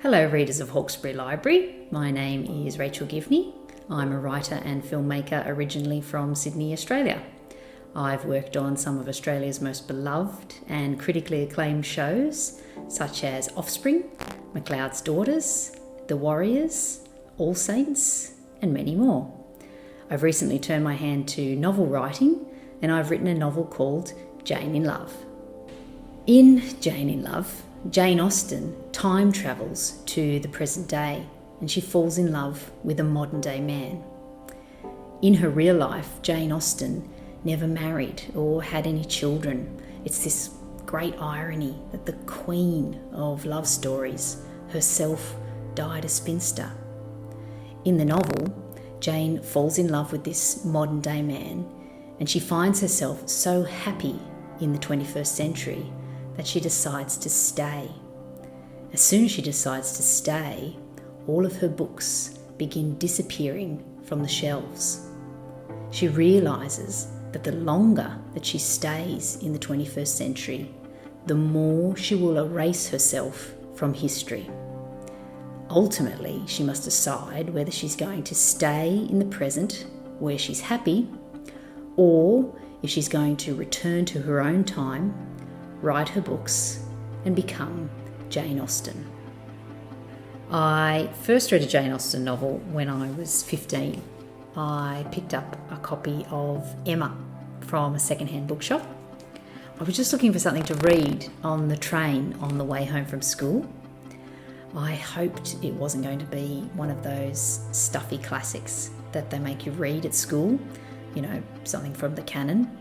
Hello readers of Hawkesbury Library, my name is Rachel Givney. I'm a writer and filmmaker originally from Sydney, Australia. I've worked on some of Australia's most beloved and critically acclaimed shows such as Offspring, McLeod's Daughters, The Warriors, All Saints and many more. I've recently turned my hand to novel writing and I've written a novel called Jane in Love. In Jane in Love, Jane Austen time travels to the present day and she falls in love with a modern day man. In her real life, Jane Austen never married or had any children. It's this great irony that the queen of love stories herself died a spinster. In the novel, Jane falls in love with this modern day man and she finds herself so happy in the 21st century that she decides to stay. As soon as she decides to stay, all of her books begin disappearing from the shelves. She realises that the longer that she stays in the 21st century, the more she will erase herself from history. Ultimately, she must decide whether she's going to stay in the present where she's happy, or if she's going to return to her own time, write her books and become Jane Austen. I first read a Jane Austen novel when I was 15. I picked up a copy of Emma from a second-hand bookshop. I was just looking for something to read on the train on the way home from school. I hoped it wasn't going to be one of those stuffy classics that they make you read at school, something from the canon.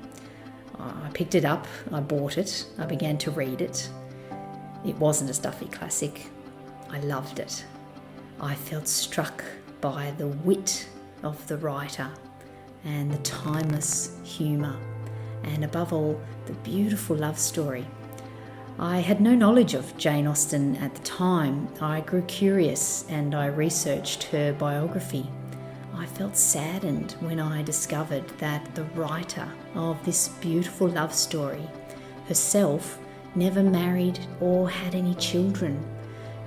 I picked it up, I bought it, I began to read it. It wasn't a stuffy classic. I loved it. I felt struck by the wit of the writer and the timeless humour and above all the beautiful love story. I had no knowledge of Jane Austen at the time. I grew curious and I researched her biography. I felt saddened when I discovered that the writer of this beautiful love story herself never married or had any children.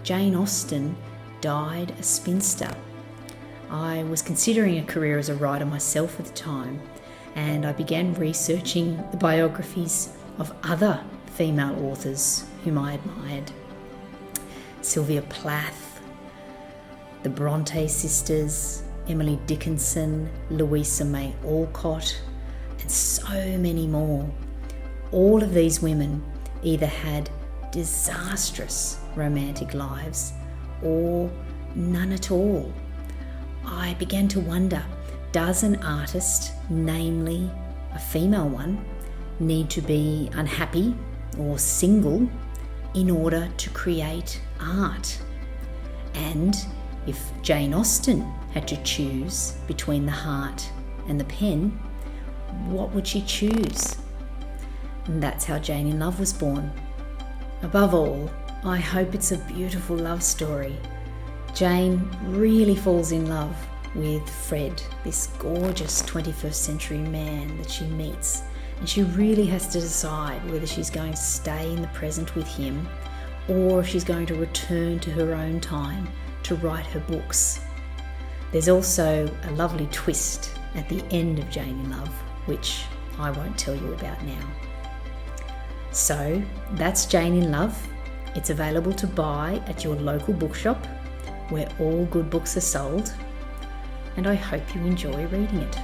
Jane Austen died a spinster. I was considering a career as a writer myself at the time, and I began researching the biographies of other female authors whom I admired. Sylvia Plath, the Bronte sisters, Emily Dickinson, Louisa May Alcott, and so many more. All of these women either had disastrous romantic lives or none at all. I began to wonder, does an artist, namely a female one, need to be unhappy or single in order to create art? And if Jane Austen had to choose between the heart and the pen, what would she choose? And that's how Jane in Love was born. Above all, I hope it's a beautiful love story. Jane really falls in love with Fred, this gorgeous 21st century man that she meets, and she really has to decide whether she's going to stay in the present with him or if she's going to return to her own time to write her books. There's also a lovely twist at the end of Jane in Love, which I won't tell you about now. So that's Jane in Love. It's available to buy at your local bookshop where all good books are sold, and I hope you enjoy reading it.